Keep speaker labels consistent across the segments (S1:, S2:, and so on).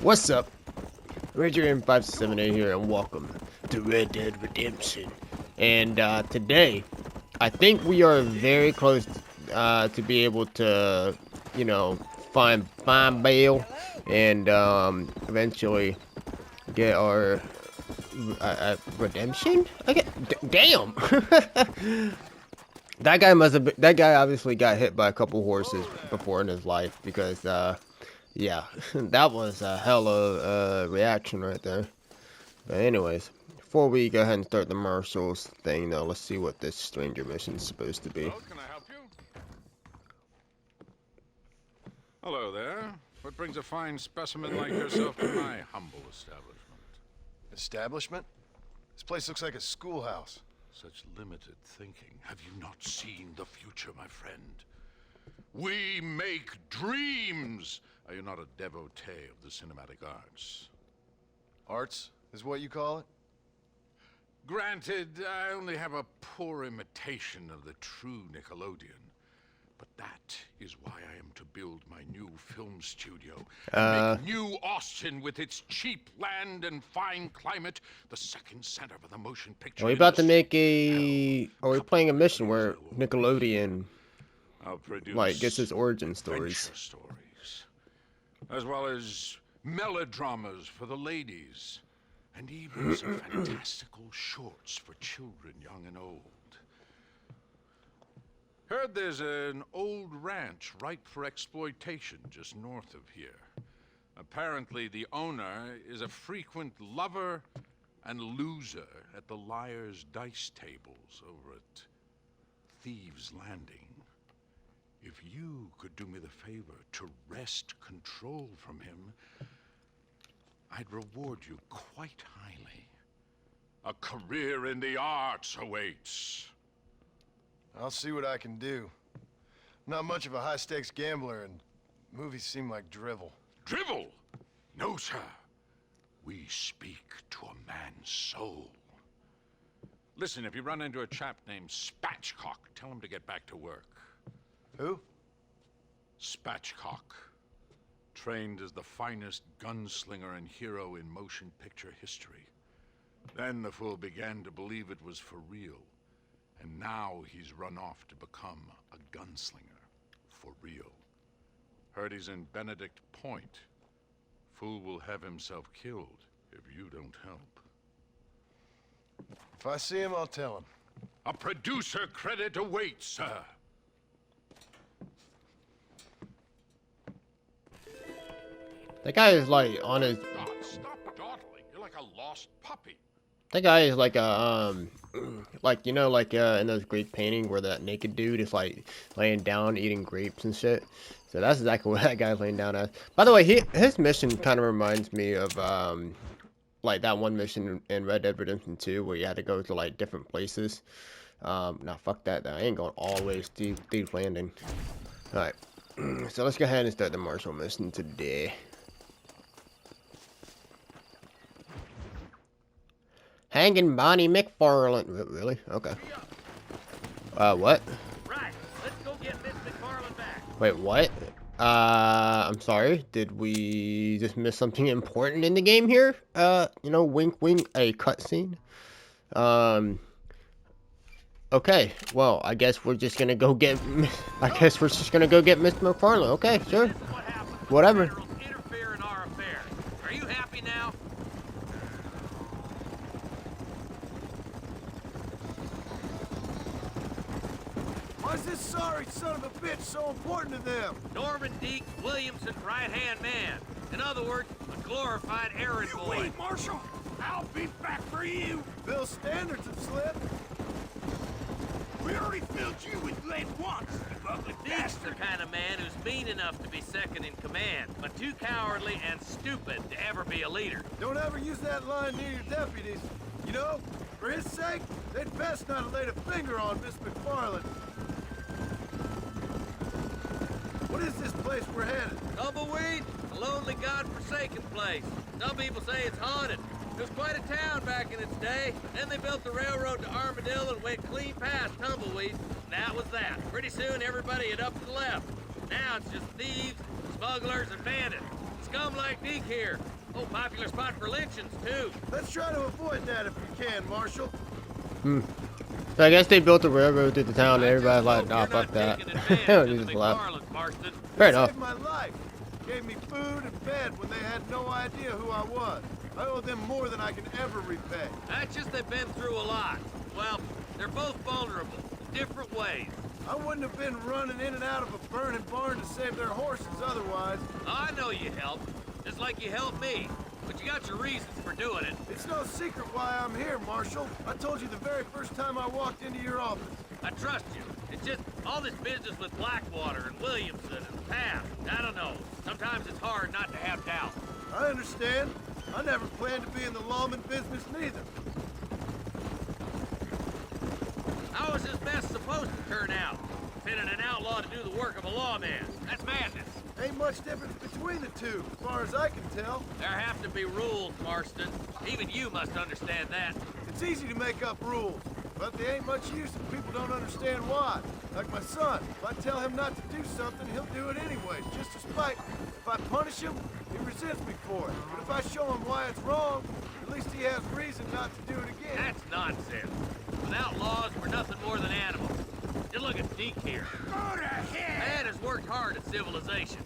S1: What's up? RagerM578 here, and welcome to Red Dead Redemption. And today, I think we are very close to be able to, you know, find bail and eventually get our redemption. Damn. That guy obviously got hit by a couple horses before in his life because yeah, that was a hell of a reaction right there. But anyways, before we go ahead and start the marshals thing, though, let's see what this stranger mission is supposed to be.
S2: Hello, can I help you? Hello there. What brings a fine specimen like yourself to my humble establishment?
S3: Establishment? This place looks like a schoolhouse.
S2: Such limited thinking. Have you not seen the future, my friend? We make dreams! Are you not a devotee of the cinematic arts?
S3: Arts is what you call it?
S2: Granted, I only have a poor imitation of the true Nickelodeon. But that is why I am to build my new film studio. Make New Austin with its cheap land and fine climate the second center of the motion picture.
S1: Are we about to make a... Are we playing a mission where Nickelodeon, like, gets his origin stories?
S2: As well as melodramas for the ladies. And even some fantastical shorts for children young and old. Heard there's an old ranch ripe for exploitation just north of here. Apparently the owner is a frequent lover and loser at the Liar's Dice tables over at Thieves' Landing. If you could do me the favor to wrest control from him, I'd reward you quite highly. A career in the arts awaits.
S3: I'll see what I can do. I'm not much of a high-stakes gambler, and movies seem like drivel.
S2: Drivel? No, sir. We speak to a man's soul. Listen, if you run into a chap named Spatchcock, tell him to get back to work.
S3: Who?
S2: Spatchcock. Trained as the finest gunslinger and hero in motion picture history. Then the fool began to believe it was for real. And now he's run off to become a gunslinger. For real. Heard he's in Benedict Point. Fool will have himself killed if you don't help.
S3: If I see him, I'll tell him.
S2: A producer credit awaits, sir.
S1: That guy is like on his...
S2: God, stop dawdling. You're like a lost puppy.
S1: That guy is like a, like, you know, like, in those Greek painting where that naked dude is, like, laying down eating grapes and shit. So that's exactly what that guy's laying down as. By the way, his mission kind of reminds me of, like, that one mission in Red Dead Redemption 2 where you had to go to, like, different places. Nah, fuck that. I ain't going all the way to Thieves' Landing. Alright. So let's go ahead and start the marshal mission today. Hanging Bonnie McFarlane. Really? Okay. What?
S4: Right. Let's go get Miss McFarlane back.
S1: Wait, what? I'm sorry. Did we just miss something important in the game here? You know, wink, wink, a cutscene. Okay. Well, I guess we're just gonna go get. I guess we're just gonna go get Miss McFarlane. Okay, sure.
S4: This is what happens when
S1: Whatever.
S4: federals interfere in our affairs. Are you happy now?
S3: Why is this sorry son of a bitch so important to them?
S4: Norman Deke Williamson's right-hand man. In other words, a glorified errand boy.
S3: Wait, Marshal! I'll be back for you! Bill's standards have slipped. We already filled you with lead once, you ugly
S4: Deke's the
S3: bastard!
S4: kind of man who's mean enough to be second in command, but too cowardly and stupid to ever be a leader.
S3: Don't ever use that line near your deputies. You know, for his sake, they'd best not have laid a finger on Miss McFarlane. What is this place we're headed?
S4: Tumbleweed? A lonely, god-forsaken place. Some people say it's haunted. It was quite a town back in its day. Then they built the railroad to Armadillo and went clean past Tumbleweed. That was that. Pretty soon everybody had up and left. Now it's just thieves, smugglers, and bandits. Scum like like Deke here. Oh, popular spot for lynchings, too.
S3: Let's try to avoid that if we can, Marshal.
S1: So I guess they built a railroad through the town and everybody's like, nah,
S4: You're
S1: fuck
S4: not
S1: that.
S4: taking
S1: They don't
S4: advantage
S1: need
S4: of
S1: this
S4: the
S1: lab.
S4: McFarland, Marston.
S1: Fair
S3: Saved
S1: enough.
S3: my life. Gave me food and bed when they had no idea who I was. I owe them more than I can ever repay.
S4: That's just they've been through a lot. Well, they're both vulnerable, in different ways.
S3: I wouldn't have been running in and out of a burning barn to save their horses otherwise.
S4: I know you helped, just like you helped me. But you got your reasons for doing it.
S3: It's no secret why I'm here, Marshal. I told you the very first time I walked into your office.
S4: I trust you. It's just all this business with Blackwater and Williamson and the past. I don't know. Sometimes it's hard not to have doubt.
S3: I understand. I never planned to be in the lawman business neither.
S4: How is this mess supposed to turn out? Pinning an outlaw to do the work of a lawman. That's madness.
S3: Ain't much difference between the two, as far as I can tell.
S4: There have to be rules, Marston. Even you must understand that.
S3: It's easy to make up rules, but they ain't much use if people don't understand why. Like my son, if I tell him not to do something, he'll do it anyways, just to spite me. If I punish him, he resents me for it. But if I show him why it's wrong, at least he has reason not to do it again.
S4: That's nonsense. Without laws, we're nothing more than animals. Just look at Deke here.
S3: Go to hell!
S4: Man has worked hard at civilization.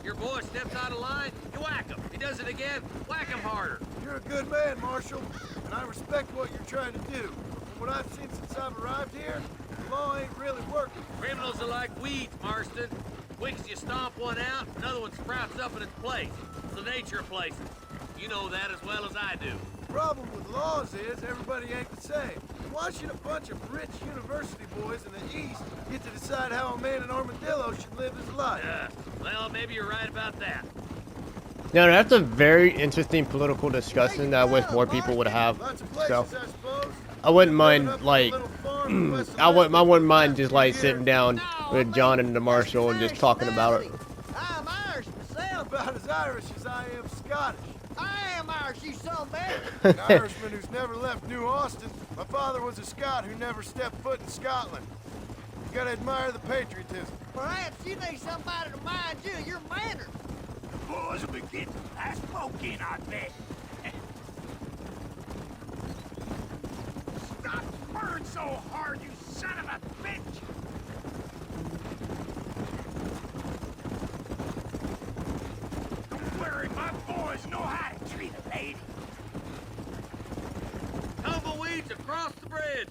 S4: Your boy steps out of line, you whack him. He does it again, whack him harder.
S3: You're a good man, Marshal, and I respect what you're trying to do. From what I've seen since I've arrived here, the law ain't really working.
S4: Criminals are like weeds, Marston. Quick as you stomp one out, another one sprouts up in its place. It's the nature of places. You know that as well as I do.
S3: The problem with laws is everybody ain't the same. Why should a bunch of rich university boys in the East get to decide how a man in Armadillo should live his life?
S4: Well, maybe you're right about that.
S1: No, that's a very interesting political discussion that I wish more people would have.
S3: Lots of places,
S1: So
S3: I suppose.
S1: I wouldn't
S3: Living
S1: mind
S3: up in a
S1: like
S3: little farm west of
S1: I wouldn't
S3: Memphis
S1: mind
S3: for
S1: just
S3: a
S1: like
S3: few
S1: sitting
S3: years.
S1: down with John and the Marshal and just talking about it.
S5: I'm Irish myself.
S3: About as Irish as I am Scottish.
S5: I am Irish, you son of a bitch.
S3: An Irishman who's never left New Austin. My father was a Scot who never stepped foot in Scotland. You gotta admire the patriotism.
S5: Perhaps you need somebody to mind you of your manners.
S3: The boys will be getting fast smoking, I bet. Stop purring so hard, you son of a bitch! Don't worry, my boys know how to treat a lady.
S4: Tumbleweeds across the bridge.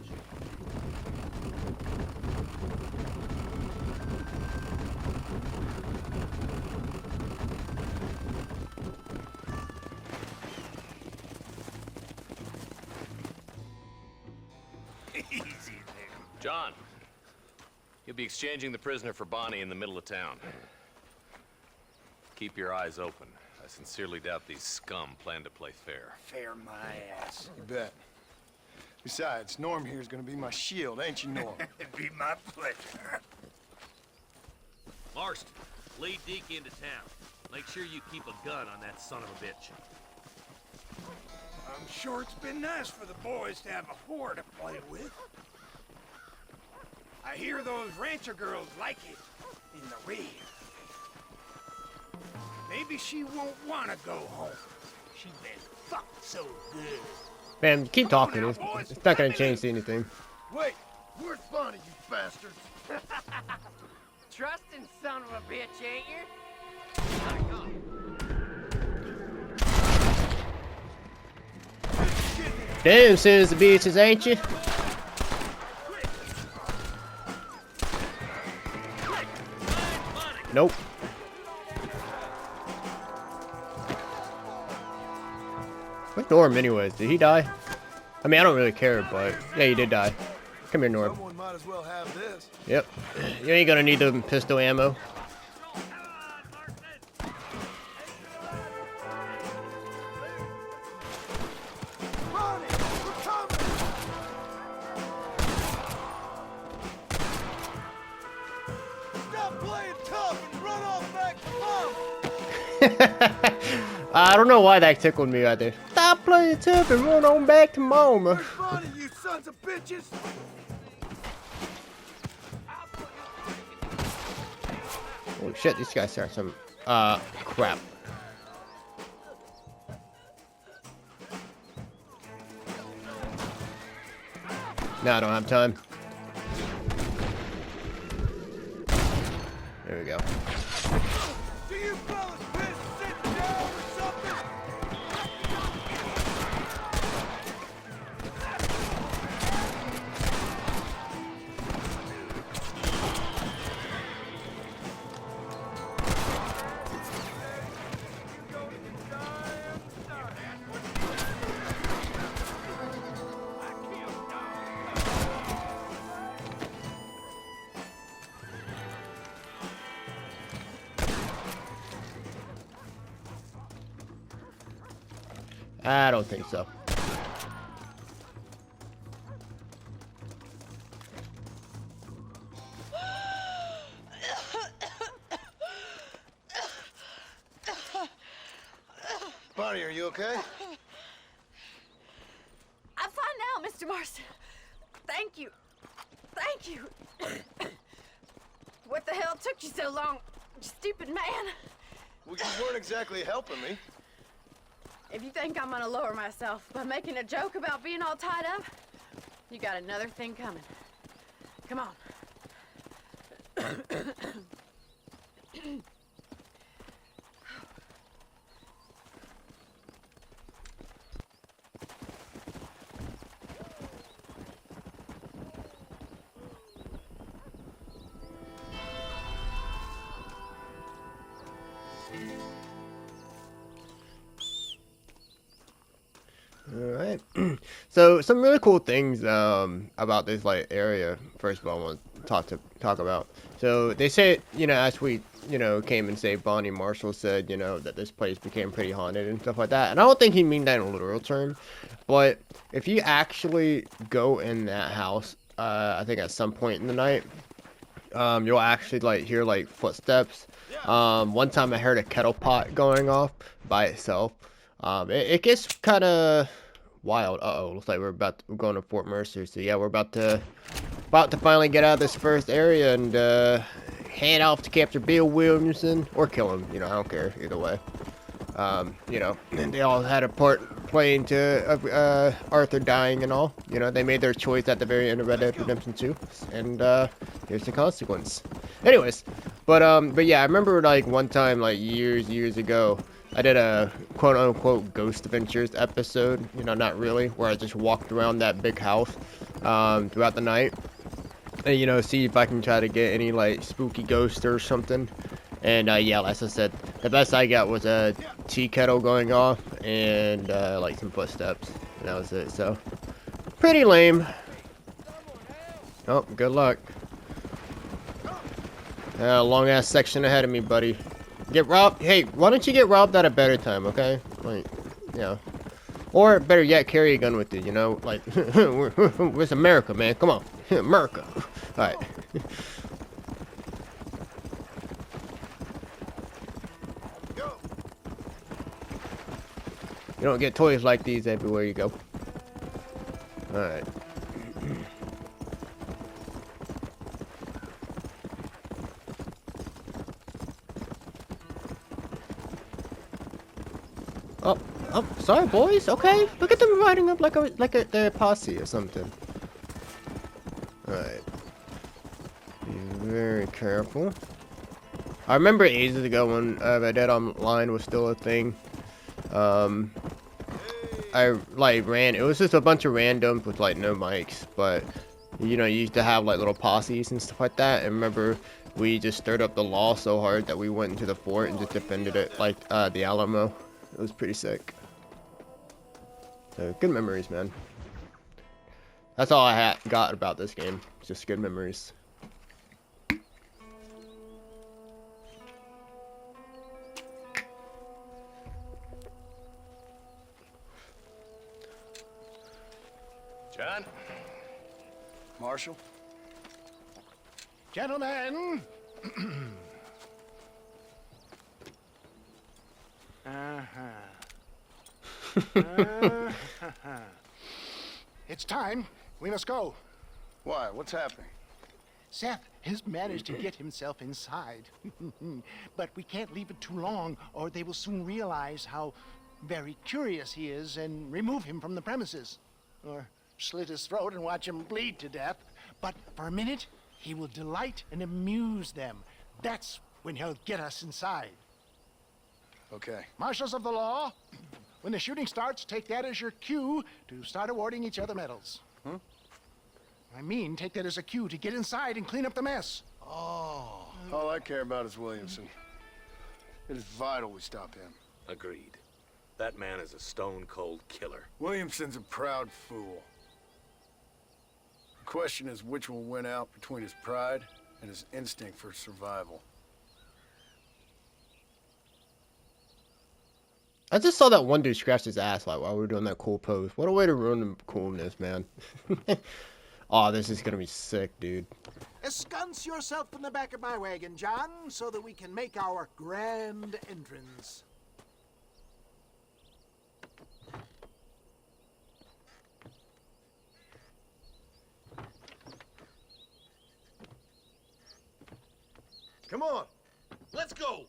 S3: Easy there.
S6: John, you'll be exchanging the prisoner for Bonnie in the middle of town. Keep your eyes open. I sincerely doubt these scum plan to play fair.
S3: Fair my ass. You bet. Besides, Norm here's gonna be my shield, ain't you, Norm? It'd be my pleasure.
S4: Marston, lead Deke into town. Make sure you keep a gun on that son of a bitch.
S3: I'm sure it's been nice for the boys to have a whore to play with. I hear those rancher girls like it in the rear. Maybe she won't want to go home. She's been fucked so good.
S1: Man, keep talking. It's not gonna change anything.
S3: Wait, where's Bonnie, you bastards?
S5: Trusting son of a bitch, ain't you?
S1: Damn, sons the bitches, ain't you? Nope. Where's Norm anyways? Did he die? I mean, I don't really care, but yeah, he did die. Come here, Norm.
S3: Someone might as well have this.
S1: Yep. You ain't gonna need the pistol ammo.
S3: Bonnie, we're coming! Stop playing tough and run off back to mom!
S1: I don't know why that tickled me right there. Stop playing tough and run on back to mama.
S3: Where's Bonnie, you sons of bitches?
S1: Holy shit, these guys are some crap. No, I don't have time. There we go.
S3: Do you fellas been sitting down or something?
S1: I don't think so.
S3: Bonnie, are you okay?
S7: I'm fine now, Mr. Marston. Thank you. Thank you. What the hell took you so long, you stupid man?
S3: Well, you weren't exactly helping me.
S7: If you think I'm gonna lower myself by making a joke about being all tied up, you got another thing coming. Come on.
S1: Alright. So some really cool things about this like area. First of all, I want to talk about. So they say, you know, as we, you know, came and saved Bonnie, Marshall said, you know, that this place became pretty haunted and stuff like that. And I don't think he mean that in a literal term, but if you actually go in that house, I think at some point in the night, you'll actually like hear like footsteps. One time I heard a kettle pot going off by itself. It gets kind of wild. Looks like we're going to Fort Mercer. So yeah, we're about to finally get out of this first area and head off to capture Bill Williamson or kill him. You know, I don't care either way. You know, they all had a part playing to Arthur dying and all. You know, they made their choice at the very end of Red Dead Redemption 2, and here's the consequence. Anyways, but yeah, I remember like one time, like years ago, I did a quote-unquote Ghost Adventures episode, you know, not really, where I just walked around that big house throughout the night and, you know, see if I can try to get any, like, spooky ghosts or something. And, yeah, as I said, the best I got was a tea kettle going off and, like, some footsteps. And that was it, so pretty lame. Oh, good luck. Long-ass section ahead of me, buddy. Get robbed? Hey, why don't you get robbed at a better time, okay? Like, you know. Or, better yet, carry a gun with you, you know? Like, it's America, man. Come on. America. Alright. You don't get toys like these everywhere you go. Alright. Oh, sorry, boys. Okay, look at them riding up like their posse or something. All right, be very careful. I remember ages ago when Red Dead Online was still a thing. I like ran. It was just a bunch of randoms with like no mics, but you know, you used to have like little posses and stuff like that. And remember, we just stirred up the law so hard that we went into the fort and just defended it like the Alamo. It was pretty sick. So, good memories, man. That's all I got about this game. Just good memories.
S6: John?
S3: Marshall?
S8: Gentlemen! It's time. We must go.
S3: Why? What's happening?
S8: Seth has managed to get himself inside. But we can't leave it too long, or they will soon realize how very curious he is and remove him from the premises. Or slit his throat and watch him bleed to death. But for a minute, he will delight and amuse them. That's when he'll get us inside.
S3: Okay.
S8: Marshals of the law, when the shooting starts, take that as your cue to start awarding each other medals.
S3: Huh?
S8: I mean, take that as a cue to get inside and clean up the mess.
S3: Oh. All I care about is Williamson. It is vital we stop him.
S6: Agreed. That man is a stone-cold killer.
S3: Williamson's a proud fool. The question is which will win out between his pride and his instinct for survival.
S1: I just saw that one dude scratch his ass like while we were doing that cool pose. What a way to ruin the coolness, man. Oh, this is gonna be sick, dude.
S8: Ensconce yourself in the back of my wagon, John, so that we can make our grand entrance.
S3: Come on, let's go.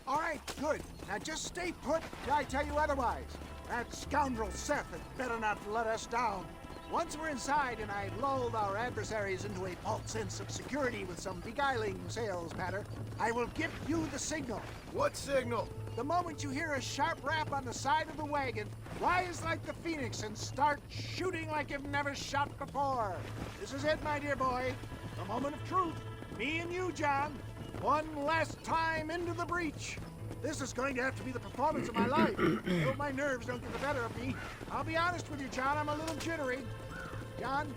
S8: All right, good. Now just stay put till I tell you otherwise. That scoundrel Seth had better not let us down. Once we're inside and I've lulled our adversaries into a false sense of security with some beguiling sales patter, I will give you the signal.
S3: What signal?
S8: The moment you hear a sharp rap on the side of the wagon, rise like the phoenix and start shooting like you've never shot before. This is it, my dear boy. The moment of truth. Me and you, John. One last time into the breach. This is going to have to be the performance of my life. I hope my nerves don't get the better of me. I'll be honest with you, John. I'm a little jittery. John?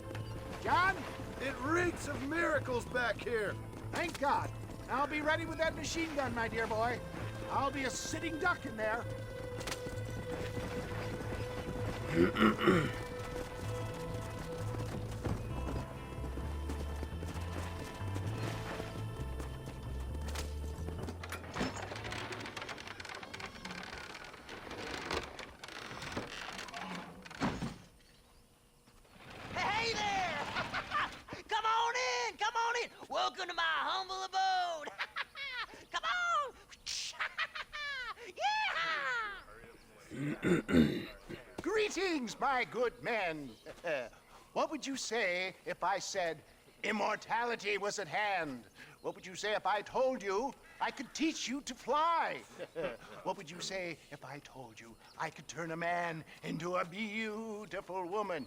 S8: John?
S3: It reeks of miracles back here.
S8: Thank God. I'll be ready with that machine gun, my dear boy. I'll be a sitting duck in there.
S5: Hey there! Come on in! Come on in! Welcome to my humble abode! Come on! Yeah!
S8: Greetings, my good men. What would you say if I said immortality was at hand? What would you say if I told you I could teach you to fly? What would you say if I told you I could turn a man into a beautiful woman?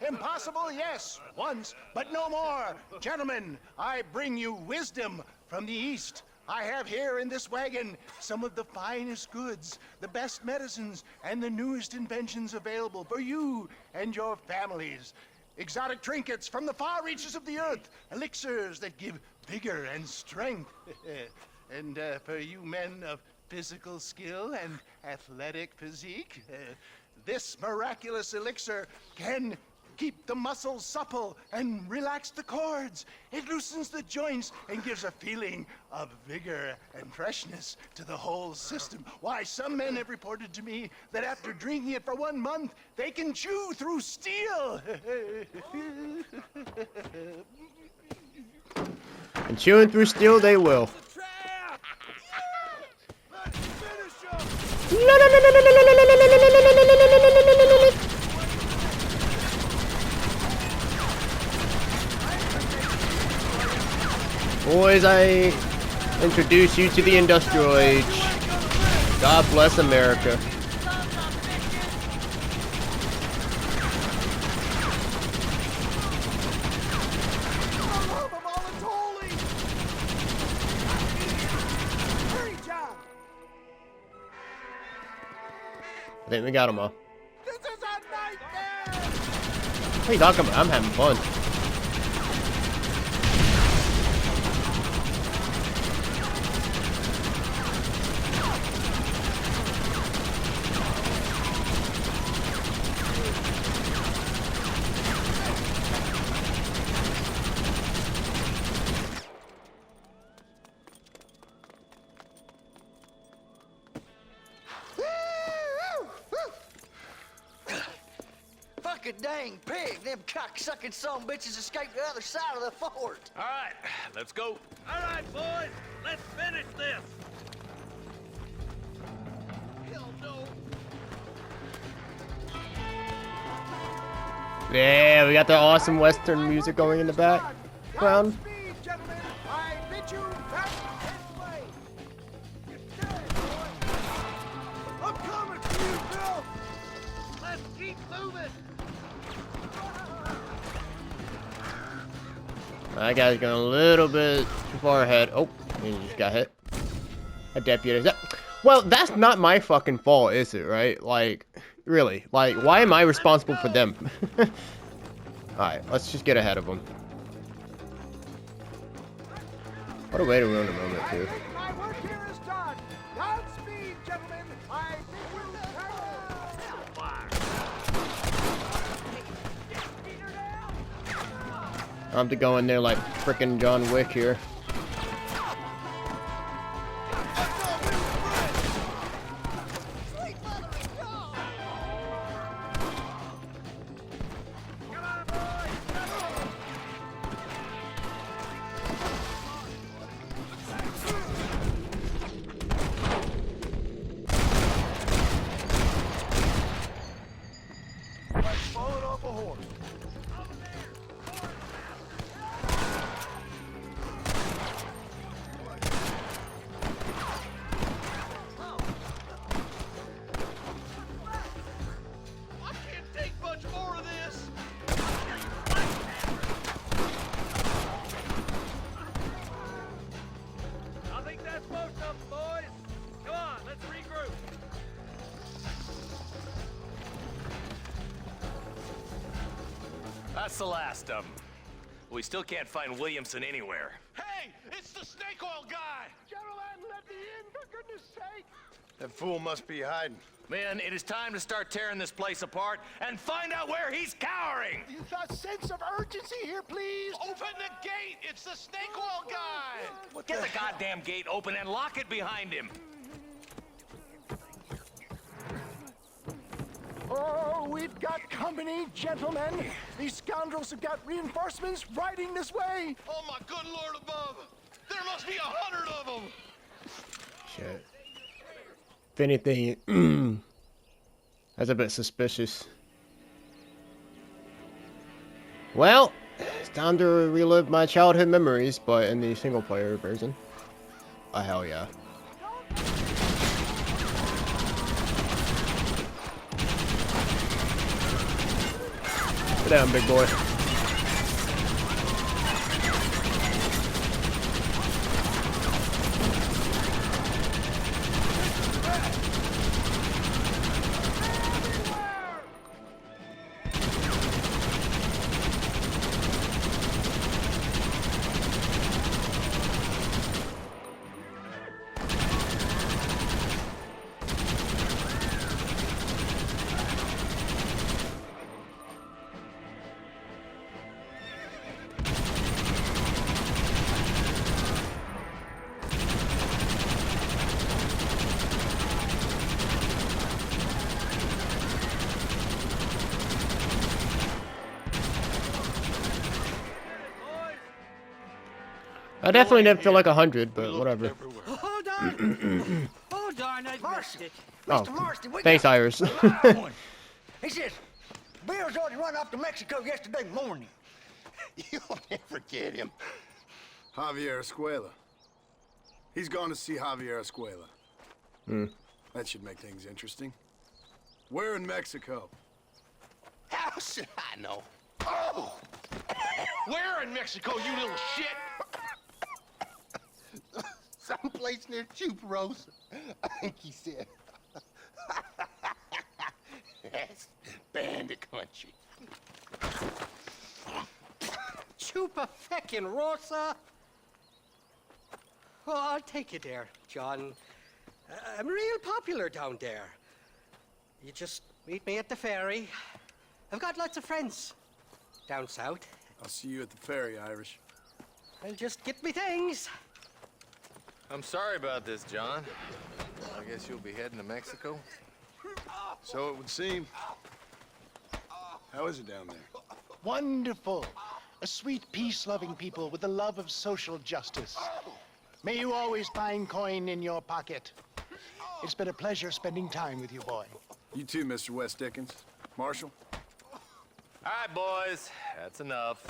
S8: Impossible, yes, once, but no more. Gentlemen, I bring you wisdom from the East. I have here in this wagon some of the finest goods, the best medicines, and the newest inventions available for you and your families. Exotic trinkets from the far reaches of the earth, elixirs that give vigor and strength. And for you men of physical skill and athletic physique, this miraculous elixir can keep the muscles supple and relax the cords. It loosens the joints and gives a feeling of vigor and freshness to the whole system. Why, some men have reported to me that after drinking it for 1 month, they can chew through steel.
S1: And chewing through steel they will.
S3: Let's finish him.
S1: Boys, I introduce you to the industrial age. God bless America.
S8: Hurry, John!
S1: I think we got them all.
S8: This is a nightmare!
S1: What are you talking about? I'm having fun.
S5: Fucking dang pig! Them cocksucking son bitches escaped the other side of the fort.
S6: All right, let's go.
S4: All right, boys, let's finish this.
S1: Yeah, we got the awesome Western music going in the background.
S8: Godspeed, gentlemen. I bid you back this way.
S3: I'm coming for you, Bill!
S4: Let's keep moving.
S1: That guy's going a little bit too far ahead. Oh, he just got hit. A deputy. Well, that's not my fucking fault, is it, right? Like, really? Like, why am I responsible for them? Alright, let's just get ahead of them. What a way to ruin a moment,
S8: I
S1: too.
S8: think my work here is done. Godspeed, gentlemen. I bid you farewell.
S1: I have to go in there like frickin' John Wick here.
S3: Like falling off a horse.
S4: I can't take much more of this. I think that's most of them, boys. Come on, let's regroup.
S6: That's the last of them. We still can't find Williamson anywhere.
S8: Hey, it's the snake oil guy. Gentlemen, let me in, for goodness sake.
S3: That fool must be hiding.
S6: Men, it is time to start tearing this place apart and find out where he's cowering!
S8: A sense of urgency here, please. Open the gate. It's the snake oil guy.
S6: Get the goddamn gate open and lock it behind him!
S8: Oh, we've got company, gentlemen. These scoundrels have got reinforcements riding this way.
S3: Oh my good lord above! There must be 100 of them!
S1: Shit. If anything, that's a bit suspicious. Well, it's time to relive my childhood memories, but in the single player version. Oh, hell yeah. Sit down, big boy. I definitely didn't feel like 100, but whatever.
S5: Oh, darn. Oh, darn, I missed it.
S1: Oh,
S9: Marston, we
S1: thanks,
S9: got
S1: Iris.
S9: a live one. He says, Bill's already run off to Mexico yesterday morning.
S8: You'll never get him.
S3: Javier Escuela. He's gone to see Javier Escuela. That should make things interesting. Where in Mexico?
S8: How should I know? Oh! Where in Mexico, you little shit? Someplace near Chuparosa, I think he said. That's bandit country.
S10: Chupa feckin' Rosa. Well, I'll take you there, John. I'm real popular down there. You just meet me at the ferry. I've got lots of friends down south.
S3: I'll see you at the ferry, Irish.
S10: I'll just get me things.
S6: I'm sorry about this, John. I guess you'll be heading to Mexico?
S3: So it would seem. How is it down there?
S8: Wonderful. A sweet, peace-loving people with the love of social justice. May you always find coin in your pocket. It's been a pleasure spending time with you, boy.
S3: You too, Mr. West Dickens. Marshal?
S6: All right, boys. That's enough.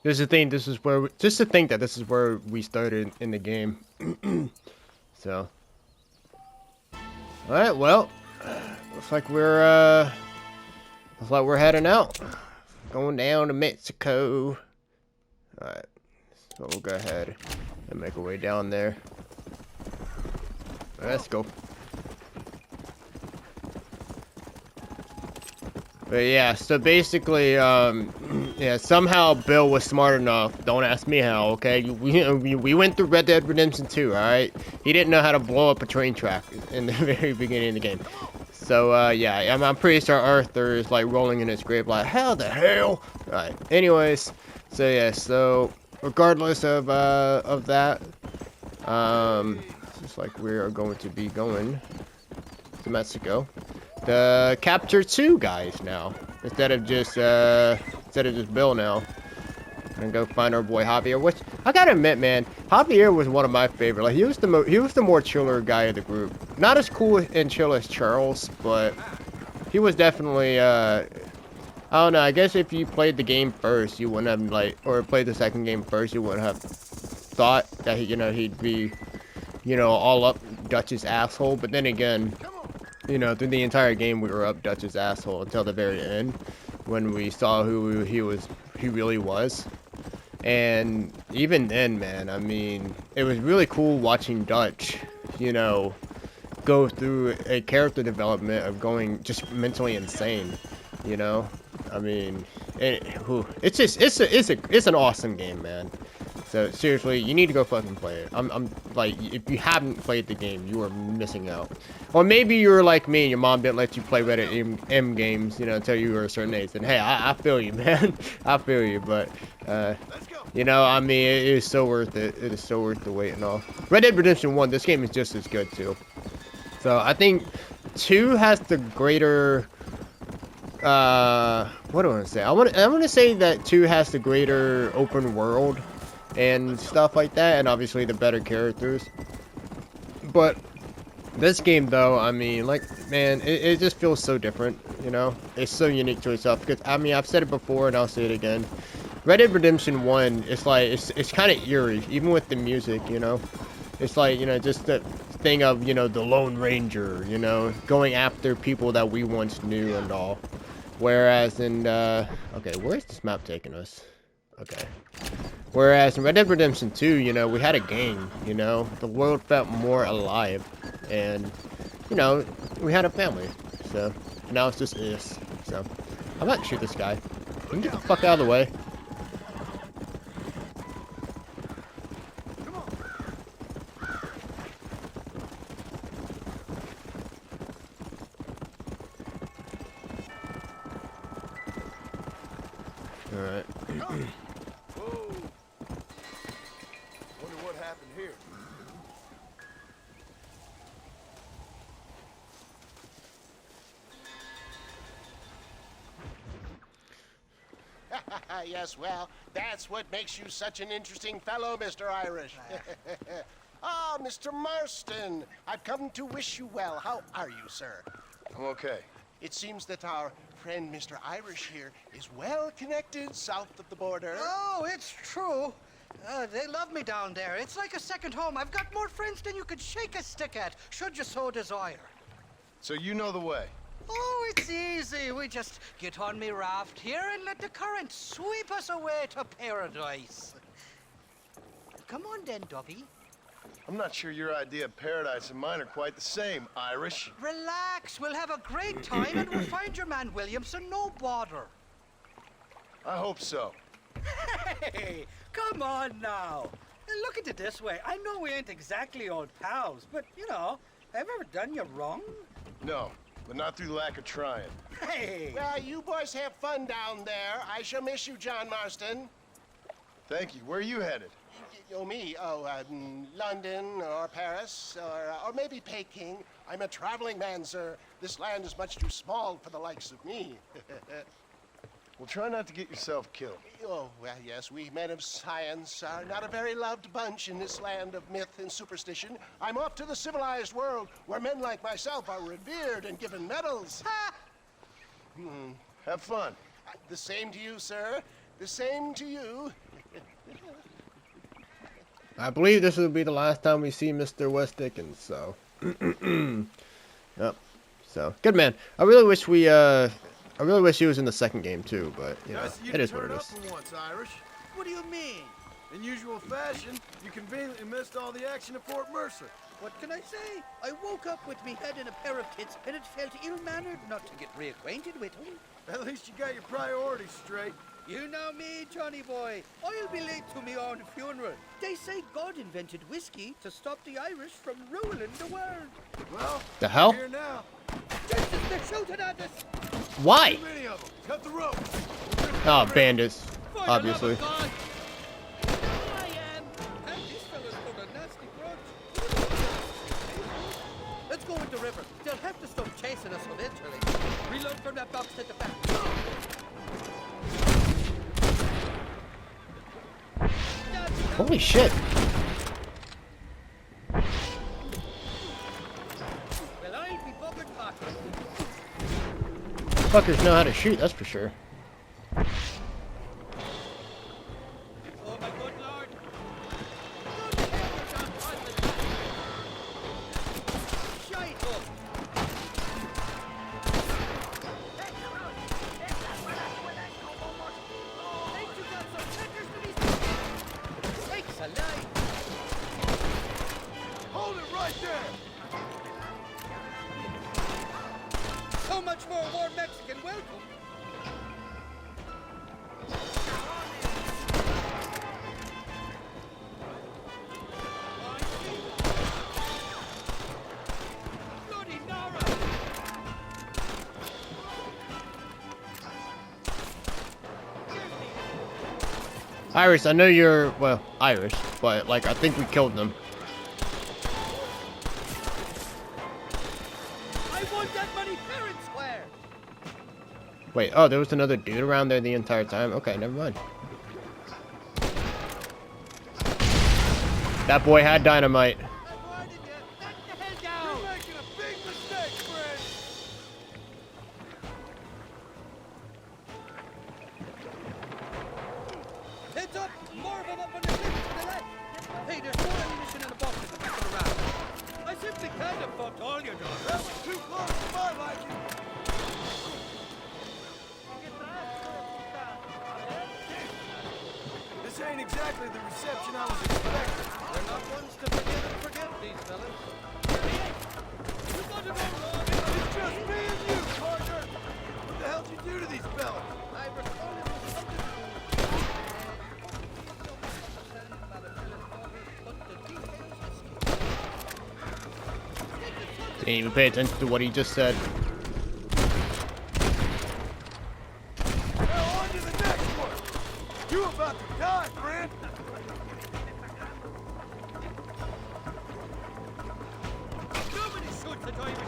S1: Just to think this is where just to think that this is where we started in the game. So, all right, well, looks like we're heading out, going down to Mexico. All right, so we'll go ahead and make our way down there. Let's go. But yeah, so basically, yeah, somehow Bill was smart enough. Don't ask me how, okay? We went through Red Dead Redemption 2, alright? He didn't know how to blow up a train track in the very beginning of the game. So, yeah, I'm pretty sure Arthur is, like, rolling in his grave like, how the hell? Alright, anyways, so yeah, so, regardless of that, it's like we are going to be going to Mexico. The Capture 2 guys now, instead of just Bill now. And go find our boy Javier, which I gotta admit, man, Javier was one of my favorite. Like he was the more chiller guy of the group. Not as cool and chill as Charles, but he was definitely I don't know, I guess if you played the game first, you wouldn't have like, or played the second game first, you wouldn't have thought that he'd be, all up Dutch's asshole. But then again, through the entire game, we were up Dutch's asshole until the very end, when we saw who he really was. And even then, man, I mean, it was really cool watching Dutch, go through a character development of going just mentally insane, I mean, it's an awesome game, man. So seriously, you need to go fucking play it. I'm like, if you haven't played the game, you are missing out. Or maybe you're like me and your mom didn't let you play Reddit M games, until you were a certain age. And hey, I feel you, man. I feel you, but I mean, it is so worth it. It is so worth the wait and all. Red Dead Redemption 1, this game is just as good too. So I think 2 has the greater. What do I want to say? I want to say that 2 has the greater open world and stuff like that, and obviously the better characters. But this game, though, I mean, like, man, it just feels so different, It's so unique to itself. Because, I mean, I've said it before, and I'll say it again. Red Dead Redemption 1, it's like, it's kind of eerie, even with the music, It's like, just the thing of, the Lone Ranger, going after people that we once knew and all. Whereas in, okay, where's this map taking us? Okay. Whereas in Red Dead Redemption 2, we had a gang, the world felt more alive, and, we had a family, so, now it's just us, so, I'm about to shoot this guy. You can get the fuck out of the way. Alright.
S3: Whoa. Wonder what happened here.
S8: Yes, well, that's what makes you such an interesting fellow, Mr. Irish. Ah, Mr. Marston, I've come to wish you well. How are you, sir?
S3: I'm okay.
S8: It seems that our friend Mr. Irish here is well connected south of the border.
S10: Oh, it's true. They love me down there. It's like a second home. I've got more friends than you could shake a stick at, should you so desire.
S3: So you know the way?
S10: Oh, it's easy. We just get on me raft here and let the current sweep us away to paradise. Come on then, Dubby.
S3: I'm not sure your idea of paradise and mine are quite the same, Irish.
S10: Relax. We'll have a great time and we'll find your man Williamson, no bother.
S3: I hope so.
S11: Hey, come on now. Look at it this way. I know we ain't exactly old pals, but, have I ever done you wrong?
S3: No, but not through lack of trying.
S11: Hey!
S8: Well, you boys have fun down there. I shall miss you, John Marston.
S3: Thank you. Where are you headed?
S8: Oh, me? Oh, London or Paris or maybe Peking. I'm a traveling man, sir. This land is much too small for the likes of me.
S3: Well, try not to get yourself killed.
S8: Oh, well, yes, we men of science are not a very loved bunch in this land of myth and superstition. I'm off to the civilized world where men like myself are revered and given medals. Ha!
S3: Have fun.
S8: The same to you, sir. The same to you.
S1: I believe this will be the last time we see Mr. West Dickens, so. Yep. So, good man. I really wish he was in the second game too, but you know, it is what it is.
S3: For once, Irish.
S11: What do you mean?
S3: In usual fashion, you conveniently missed all the action at Fort Mercer.
S11: What can I say? I woke up with me head in a pair of tits, and it felt ill-mannered not to get reacquainted with him.
S3: At least you got your priorities straight.
S11: You know me, Johnny boy. I'll be late to me own funeral. They say God invented whiskey to stop the Irish from ruling the world.
S3: Well,
S1: The hell?
S3: here now.
S11: Jesus, they're shooting at us!
S1: Why?
S3: Too many of them. Cut the rope.
S1: Oh, bandits.
S11: For the
S1: Obviously.
S11: love of God. I am. And these fellas got a nasty grudge. Let's go with the river. They'll have to stop chasing us eventually. Reload from that box at the back.
S1: Holy shit.
S11: Well, I'll be buggered pocket.
S1: Fuckers know how to shoot, that's for sure.
S11: Oh, my good lord. Good heavens, I'm positive. Shite up. Ain't you got some checkers to these? Sakes alive.
S3: Hold it right there.
S11: So much more warm Mexican welcome. Bloody Nara!
S1: Iris, I know you're, well, Irish, but, like, I think we killed them.
S11: I want that money fair and square.
S1: Wait, oh, there was another dude around there the entire time? Okay, never mind. That boy had dynamite.
S11: I warned you. Back the hell down.
S3: You're making a big mistake, friend.
S11: Heads up! More of them up on the cliff to the left! Hey, there's more ammunition in the box at the back of the round. I simply can't have fucked all your dogs.
S3: That was too close to my liking. This ain't exactly the reception I was expecting.
S4: They're not ones to forgive and forget, these fellas.
S11: You got it all wrong.
S3: It's just me and you, partner. What the hell did you do to these fellas?
S11: I recall it was something to do with but the details escape.
S1: Didn't even pay attention to what he just said.
S3: Now on to the next one. You about to die, friend.
S11: Nobody shoots at Irish.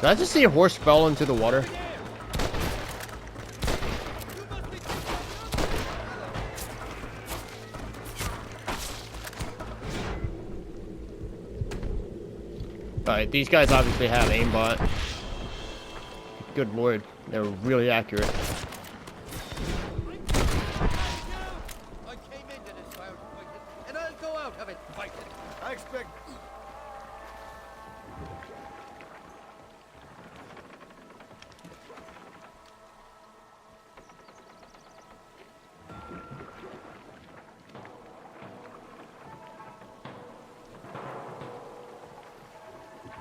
S1: Did I just see a horse fall into the water? Alright, these guys obviously have aimbot. Good lord, they're really accurate.
S11: I came into this world fighting, and I'll go out of it fighting.
S3: I expect.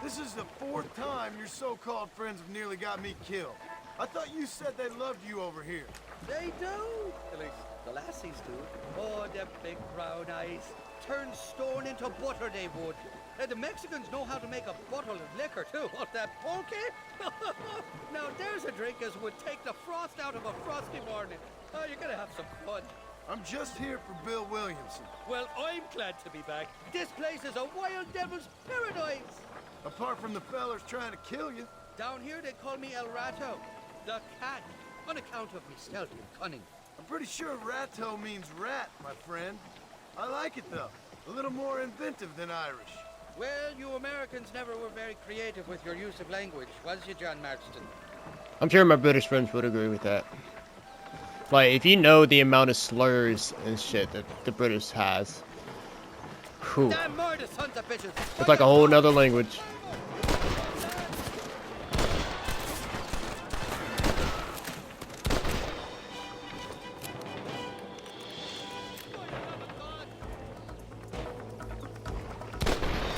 S3: This is the fourth time your so-called friends have nearly got me killed. I thought you said they loved you over here.
S11: They do. At least the lassies do. Oh, them big brown eyes. Turn stone into butter, they would. And the Mexicans know how to make a bottle of liquor, too. What, that pulque? Now, there's a drink as would take the frost out of a frosty morning. Oh, you're gonna have some fun.
S3: I'm just here for Bill Williamson.
S11: Well, I'm glad to be back. This place is a wild devil's paradise.
S3: Apart from the fellers trying to kill you.
S11: Down here, they call me El Rato, the cat, on account of me stealthy and cunning.
S3: I'm pretty sure Rato means rat, my friend. I like it, though. A little more inventive than Irish.
S11: Well, you Americans never were very creative with your use of language, was you, John Marston?
S1: I'm sure my British friends would agree with that. Like, if you know the amount of slurs and shit that the British has, whew,
S11: Damn murder, sons of bitches!
S1: it's like a whole nother language.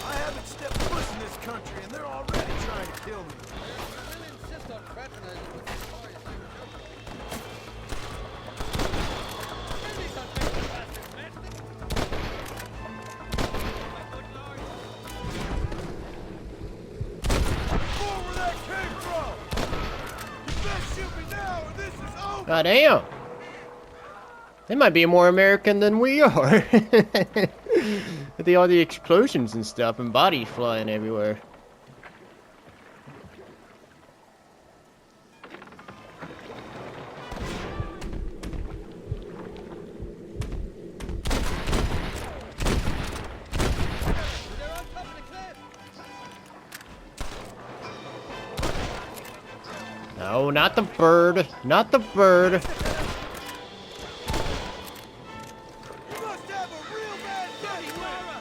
S3: I haven't stepped foot in this country, and they're already trying to kill me.
S11: I really insist on fraternizing with these boys. Give me some big bastards, Marston! My good lord!
S3: More where that came from! You best shoot me now, or this is over!
S1: God damn. They might be more American than we are. With all the explosions and stuff and bodies flying everywhere.
S11: They're on top of the cliff!
S1: No, not the bird. Not the bird.
S3: You must have a real bad day, Clara!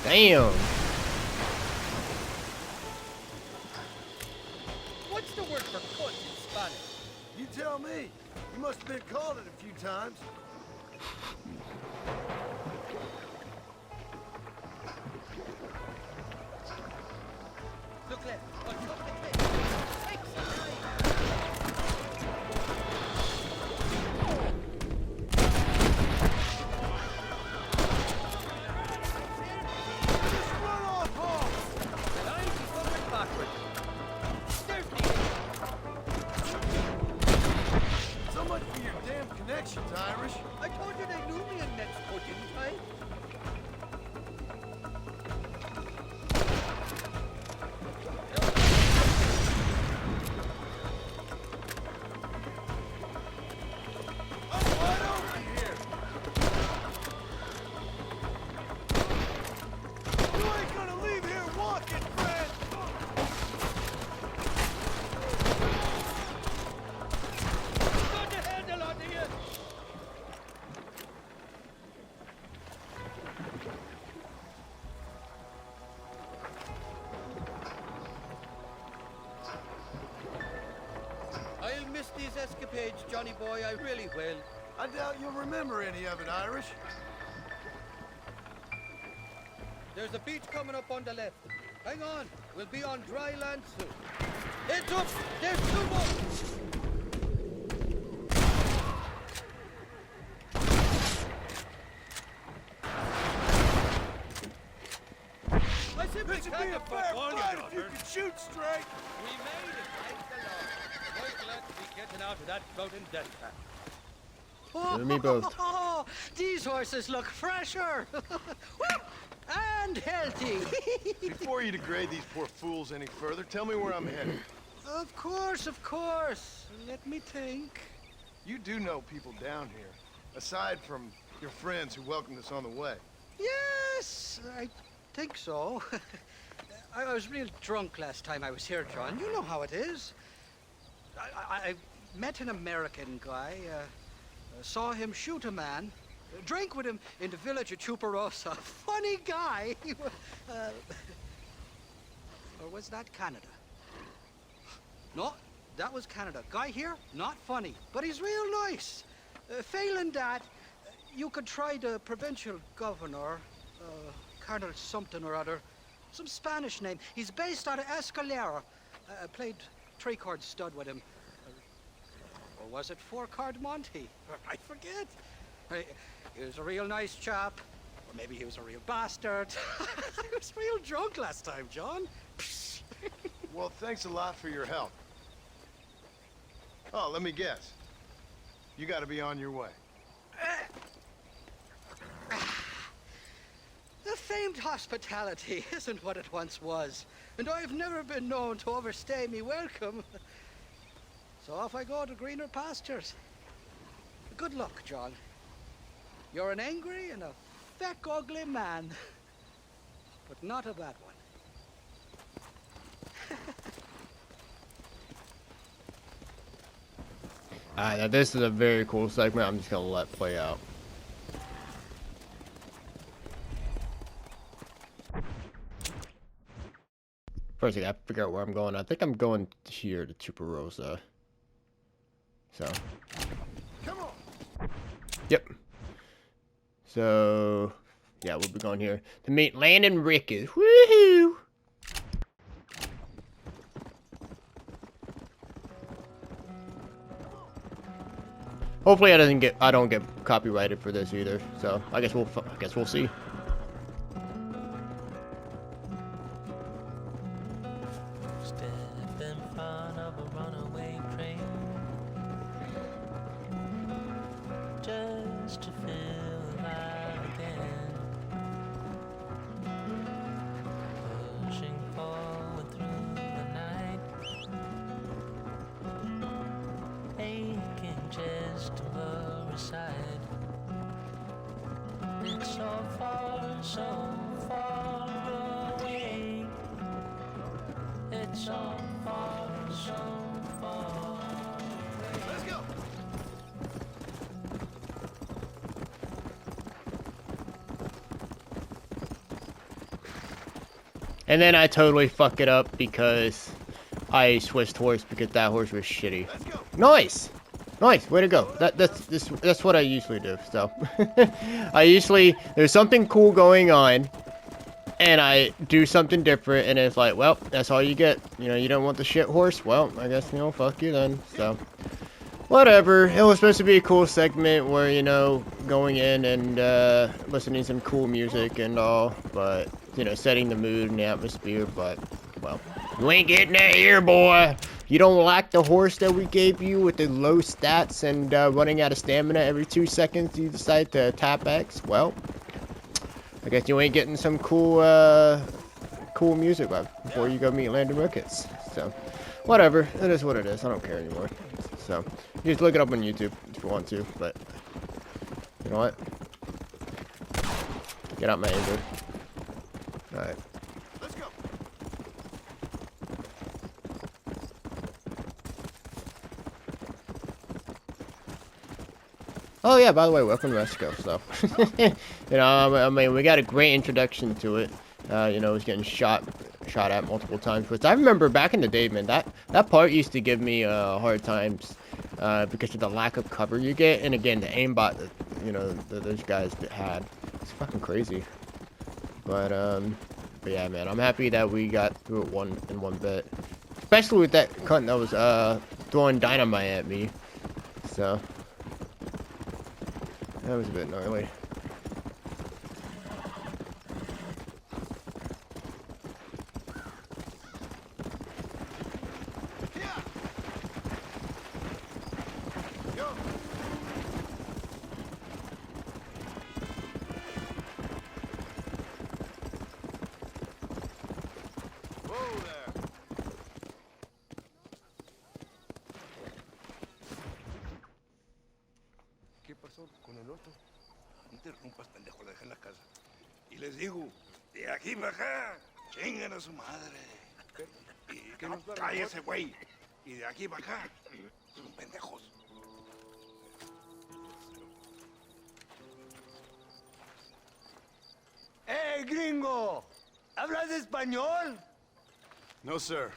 S1: Damn.
S11: What's the word for cunt in Spanish?
S3: You tell me. You must have been called it a few times.
S11: Look left, on top of the cliff. Take some time.
S3: Just run off home!
S11: And I'm fucking backward. There's the
S3: So much for your damn connections, Irish.
S11: I told you they knew me in Mexico, didn't I?
S3: I'm wide open here. You ain't gonna leave here walking, friend.
S11: Got the handle on you! I'll miss these escapades, Johnny boy, I really will.
S3: I doubt you'll remember any of it, Irish.
S11: There's a beach coming up on the left. Hang on, we'll be on dry land soon. Heads up! There's two more! I simply
S3: This would be
S11: can't
S3: a
S11: afford
S3: fair
S11: all
S3: fight
S11: your
S3: if you
S11: daughter.
S3: could shoot straight.
S11: We made it, thank the Lord. We're glad to be getting out of that floating death trap.
S1: You and me both.
S10: Oh, these horses look fresher and healthy.
S3: Before you degrade these poor fools any further, tell me where I'm headed.
S10: Of course, of course. Let me think.
S3: You do know people down here, aside from your friends who welcomed us on the way.
S10: Yes, I think so. I was real drunk last time I was here, John. You know how it is. I met an American guy, saw him shoot a man, drank with him in the village of Chuparosa. Funny guy. Or was that Canada? No, that was Canada. Guy here, not funny, but he's real nice. Failing that, you could try the provincial governor, Colonel something or other. Some Spanish name. He's based out of Escalera. Played 3-chord stud with him. Or was it 4-chord Monty? I forget. He was a real nice chap. Or maybe he was a real bastard. I was real drunk last time, John.
S3: Well, thanks a lot for your help. Oh, let me guess. You gotta be on your way.
S10: The famed hospitality isn't what it once was, and I've never been known to overstay me welcome. So off I go to greener pastures. Good luck, John. You're an angry and a feck ugly man, but not a bad one.
S1: Alright, now this is a very cool segment. I'm just gonna let play out. First, I gotta figure out where I'm going. I think I'm going here to Tuperosa. So.
S3: Come on.
S1: Yep. So, yeah, we'll be going here to meet Landon Ricketts. Woohoo! Hopefully, I don't get copyrighted for this either. So, I guess we'll see.
S12: Step in front of a runaway train, just to feel alive again, pushing forward through the night, aching just to lower aside. It's so far away. It's so far away.
S3: Let's go.
S1: And then I totally fuck it up because I switched horse because that horse was shitty.
S3: Let's go.
S1: Nice! Nice, way to go. That's what I usually do, so. There's something cool going on, and I do something different, and it's like, well, that's all you get. You know, you don't want the shit horse? Well, I guess, you know, fuck you then, so. Whatever, it was supposed to be a cool segment where, you know, going in and listening to some cool music and all, but, you know, setting the mood and the atmosphere, but, well, you ain't getting that here, boy. You don't like the horse that we gave you with the low stats and running out of stamina every 2 seconds, you decide to tap X? Well, I guess you ain't getting some cool music before you go meet Landon Ricketts. So, whatever, it is what it is. I don't care anymore. So, you just look it up on YouTube if you want to, but you know what? Get out my anger. Alright.
S3: Let's go.
S1: Oh yeah, by the way, welcome to Mexico. So, you know, I mean, we got a great introduction to it. You know, it was getting shot at multiple times. Which I remember back in the day, man, that part used to give me hard times because of the lack of cover you get, and again, the aimbot that those guys had. It's fucking crazy. But yeah, man, I'm happy that we got through it in one bit, especially with that cunt that was throwing dynamite at me. So. That was a bit gnarly.
S8: Con el otro. No interrumpas, pendejo, lo dejé en la casa. Y les digo, de aquí para acá, chingan a su madre. Que no cállese, güey. Y de aquí para acá, son pendejos.
S9: ¡Eh, gringo! ¿Hablas español?
S3: No, sir.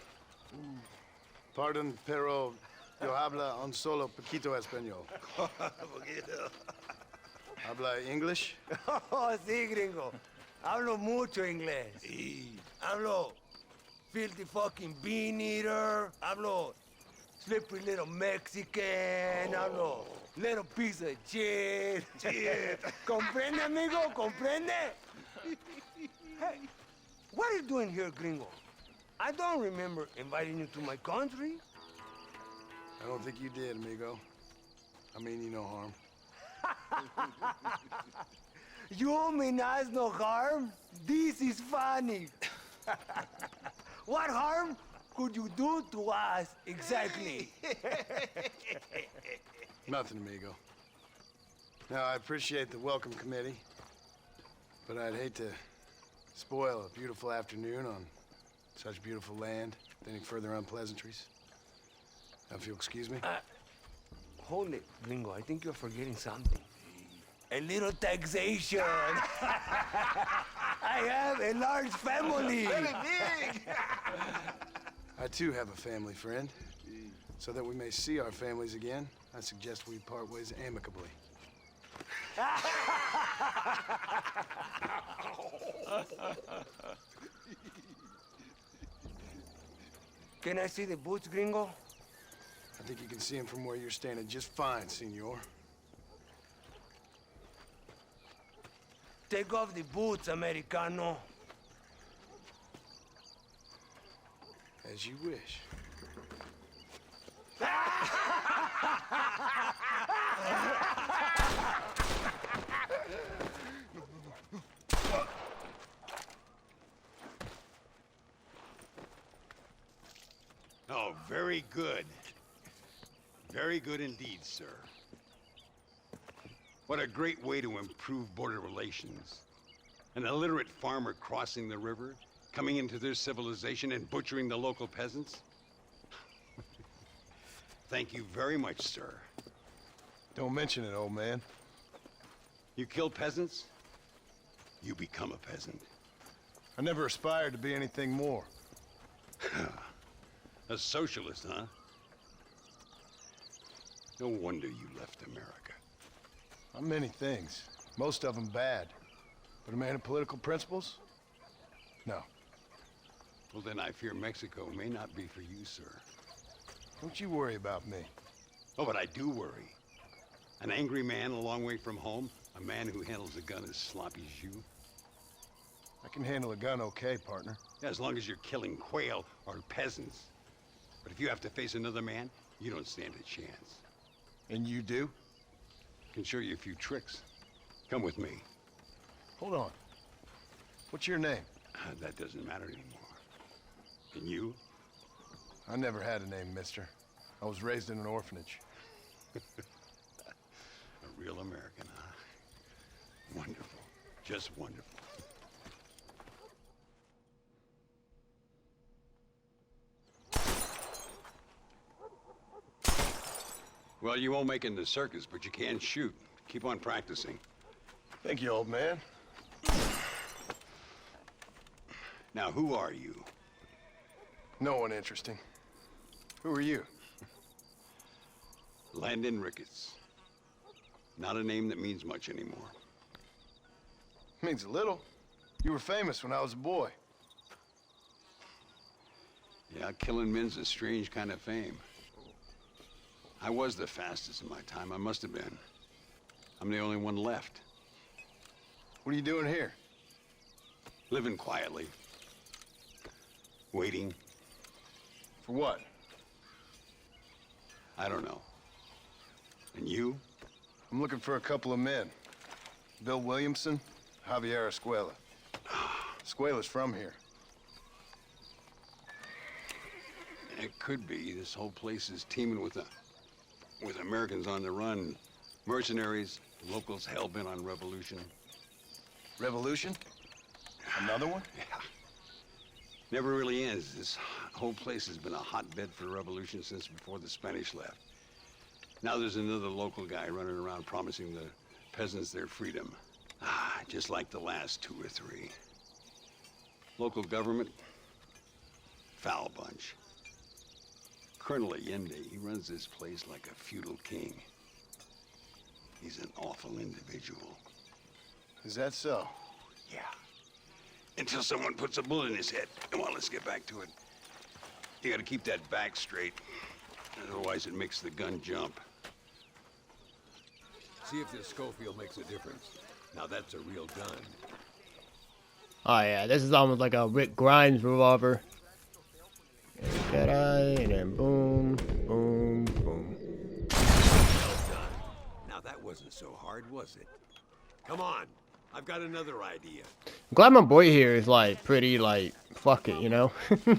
S3: Pardon, pero yo habla un solo poquito español.
S9: Poquito.
S3: Habla English?
S9: Oh, sí, gringo. Hablo mucho inglés.
S3: Sí. Hablo filthy fucking bean eater. Hablo slippery little Mexican. Hablo little piece of shit.
S9: ¿Comprende, amigo? ¿Comprende? Hey, what are you doing here, gringo? I don't remember inviting you to my country.
S3: I don't think you did, amigo. I mean you no harm.
S9: You mean us no harm? This is funny. What harm could you do to us exactly?
S3: Nothing, amigo. Now, I appreciate the welcome committee, but I'd hate to spoil a beautiful afternoon on such beautiful land with any further unpleasantries. Now, if you'll excuse me.
S9: Hold it, gringo. I think you're forgetting something. A little taxation. I have a large family.
S3: Very big. I too have a family friend. So that we may see our families again, I suggest we part ways amicably.
S9: Can I see the boots, gringo?
S3: I think you can see him from where you're standing just fine, senor.
S9: Take off the boots, Americano.
S3: As you wish.
S13: Oh, very good. Very good indeed, sir. What a great way to improve border relations. An illiterate farmer crossing the river, coming into their civilization and butchering the local peasants? Thank you very much, sir.
S3: Don't mention it, old man.
S13: You kill peasants, you become a peasant.
S3: I never aspired to be anything more.
S13: A socialist, huh? No wonder you left America.
S3: I'm many things. Most of them bad. But a man of political principles? No.
S13: Well, then I fear Mexico may not be for you, sir.
S3: Don't you worry about me.
S13: Oh, but I do worry. An angry man a long way from home, a man who handles a gun as sloppy as you.
S3: I can handle a gun okay, partner.
S13: Yeah, as long as you're killing quail or peasants. But if you have to face another man, you don't stand a chance.
S3: And you do?
S13: Can show you a few tricks. Come with me.
S3: Hold on. What's your name?
S13: That doesn't matter anymore. And you?
S3: I never had a name, mister. I was raised in an orphanage.
S13: A real American, huh? Wonderful. Just wonderful. Well, you won't make it in the circus, but you can shoot. Keep on practicing.
S3: Thank you, old man.
S13: Now, who are you?
S3: No one interesting. Who are you?
S13: Landon Ricketts. Not a name that means much anymore.
S3: Means a little. You were famous when I was a boy.
S13: Yeah, killing men's a strange kind of fame. I was the fastest in my time. I must have been. I'm the only one left.
S3: What are you doing here?
S13: Living quietly. Waiting.
S3: For what?
S13: I don't know. And you?
S3: I'm looking for a couple of men. Bill Williamson, Javier Escuela. Escuela's from here.
S13: It could be. This whole place is teeming with Americans on the run. Mercenaries, locals hell-bent on revolution.
S3: Revolution? Another one?
S13: Yeah. Never really ends. This whole place has been a hotbed for revolution since before the Spanish left. Now there's another local guy running around promising the peasants their freedom. Just like the last 2 or 3. Local government, foul bunch. Colonel Allende, he runs this place like a feudal king. He's an awful individual.
S3: Is that so?
S13: Yeah. until someone puts a bullet in his head. Come on, let's get back to it. You gotta keep that back straight. Otherwise it makes the gun jump.
S14: See if this Schofield makes a difference. Now that's a real gun.
S1: Oh yeah, this is almost like a Rick Grimes revolver. And Deadeye, and then boom, boom, boom.
S14: Well done. Now that wasn't so hard, was it? Come on, I've got another idea.
S1: I'm glad my boy here is like pretty like fuck it, you know.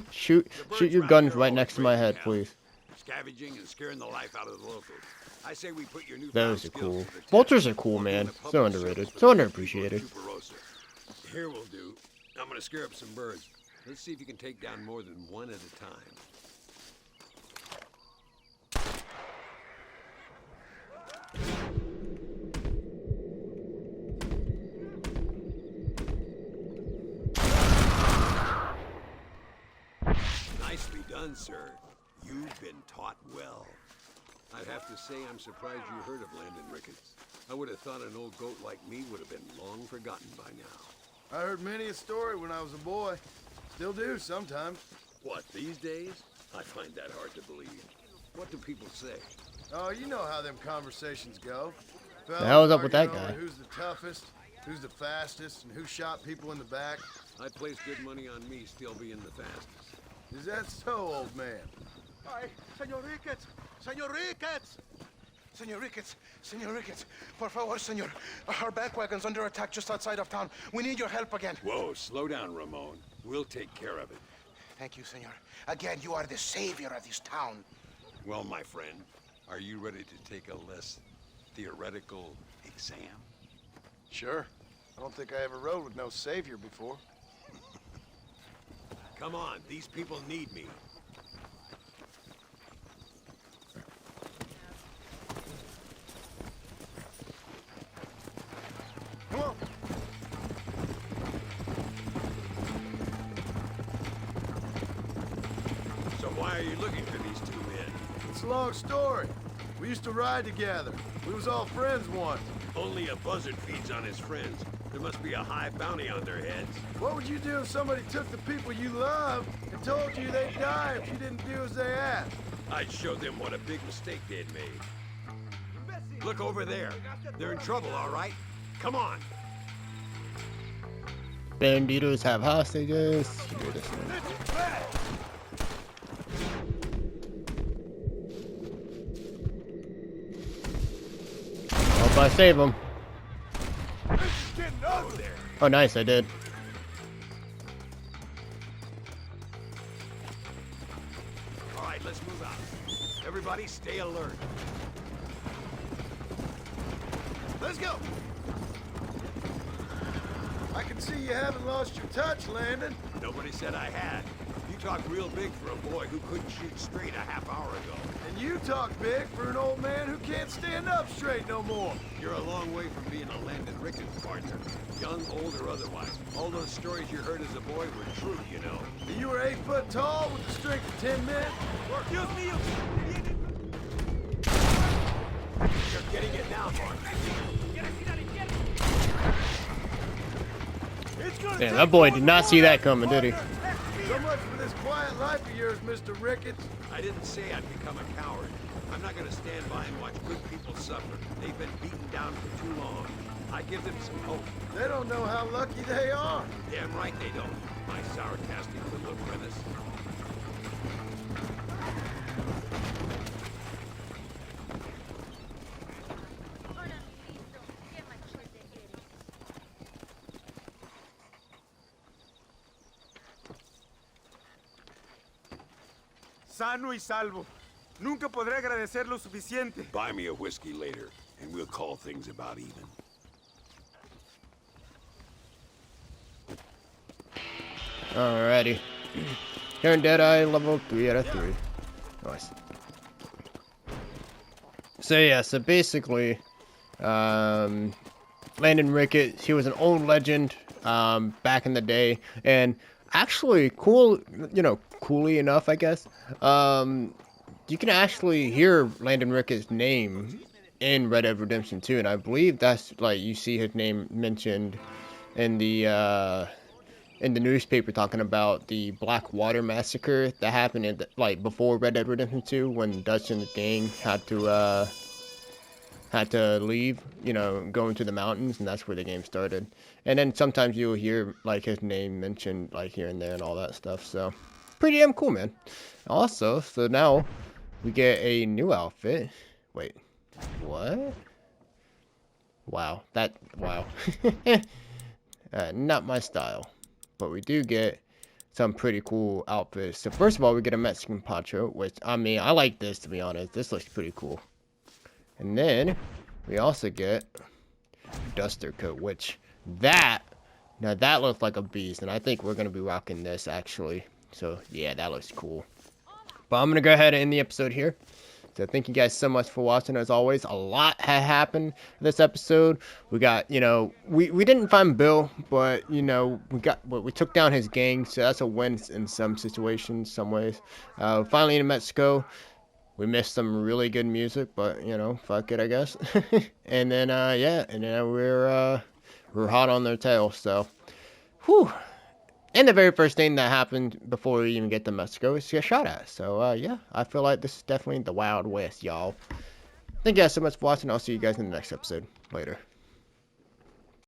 S1: shoot your guns right next to my head, please.
S14: Scavenging and scaring the life out of the locals. I say we put your new
S1: Those are cool. Vultures are cool, man. So underrated, so underappreciated.
S14: Here will do. I'm gonna scare up some birds. Let's see if you can take down more than one at a time. Nicely done, sir. You've been taught well. I'd have to say I'm surprised you heard of Landon Ricketts. I would have thought an old goat like me would have been long forgotten by now.
S3: I heard many a story when I was a boy. Still do sometimes.
S14: What, these days? I find that hard to believe. What do people say?
S3: Oh, you know how them conversations go.
S1: The hell is up with that
S3: Arguing
S1: guy?
S3: over Who's the toughest, who's the fastest, and who shot people in the back.
S14: I'd place good money on me still being the fastest.
S3: Is that so, old man?
S8: Ay, Senor Ricketts! Senor Ricketts! Senor Ricketts! Senor Ricketts! Por favor, senor. Our back wagon's under attack just outside of town. We need your help again.
S14: Whoa, slow down, Ramon. We'll take care of it.
S8: Thank you, senor. Again, you are the savior of this town.
S14: Well, my friend, are you ready to take a less theoretical exam?
S3: Sure. I don't think I ever rode with no savior before.
S14: Come on, these people need me.
S3: Come on.
S14: So why are you looking for these two men?
S3: It's a long story. We used to ride together. We was all friends once.
S14: Only a buzzard feeds on his friends. There must be a high bounty on their heads.
S3: What would you do if somebody took the people you love and told you they'd die if you didn't do as they asked?
S14: I'd show them what a big mistake they'd made. Look over there. They're in trouble, all right? Come on.
S1: Banditos have hostages. Hear this one. Hope I save them. Oh, nice, I did.
S14: All right, let's move out. Everybody stay alert.
S3: Let's go. I can see you haven't lost your touch, Landon.
S14: Nobody said I had. You talk real big for a boy who couldn't shoot straight a half hour ago.
S3: And you talk big for an old man who can't stand up straight no more.
S14: You're a long way from being a Landon Ricketts partner. Young, old, or otherwise. All those stories you heard as a boy were true, you know.
S3: You were 8 foot tall with the strength of 10 men.
S14: Excuse me, You're getting it now, Mark.
S1: Damn, that boy did not see that coming, did he?
S3: So much for this quiet life of yours, Mr. Ricketts.
S14: I didn't say I'd become a coward. I'm not gonna stand by and watch good people suffer. They've been beaten down for too long. I give them some hope.
S3: They don't know how lucky they are.
S14: Damn right they don't. My sarcastic little apprentice.
S9: Sano y salvo. Nunca podré agradecer lo suficiente.
S14: Buy me a whiskey later, and we'll call things about even.
S1: Alrighty. Turn Deadeye level 3 out of 3. Nice. So yeah, so basically, Landon Ricketts, he was an old legend back in the day, and actually cool, you know, coolly enough, I guess, you can actually hear Landon Ricketts' name in Red Dead Redemption 2, and I believe that's, like, you see his name mentioned in the in the newspaper talking about the Blackwater massacre that happened in like before Red Dead Redemption 2 when Dutch and the gang had to leave, you know, go into the mountains, and that's where the game started. And then sometimes you'll hear like his name mentioned like here and there and all that stuff. So pretty damn cool, man. Also, so now we get a new outfit. Wait, what? Wow, wow. Not my style. But we do get some pretty cool outfits. So first of all, we get a Mexican poncho, which, I mean, I like this, to be honest. This looks pretty cool. And then we also get a duster coat, which now that looks like a beast. And I think we're going to be rocking this, actually. So, yeah, that looks cool. But I'm going to go ahead and end the episode here. So thank you guys so much for watching. As always, a lot had happened this episode. We got, you know, we didn't find Bill, but, you know, we took down his gang, so that's a win in some situations, some ways. Finally in Mexico, we missed some really good music, but, you know, fuck it, I guess. And then, yeah, and then we're hot on their tail, so, whew. And the very first thing that happened before we even get to Mexico is to get shot at. So, yeah, I feel like this is definitely the Wild West, y'all. Thank you guys so much for watching. I'll see you guys in the next episode. Later.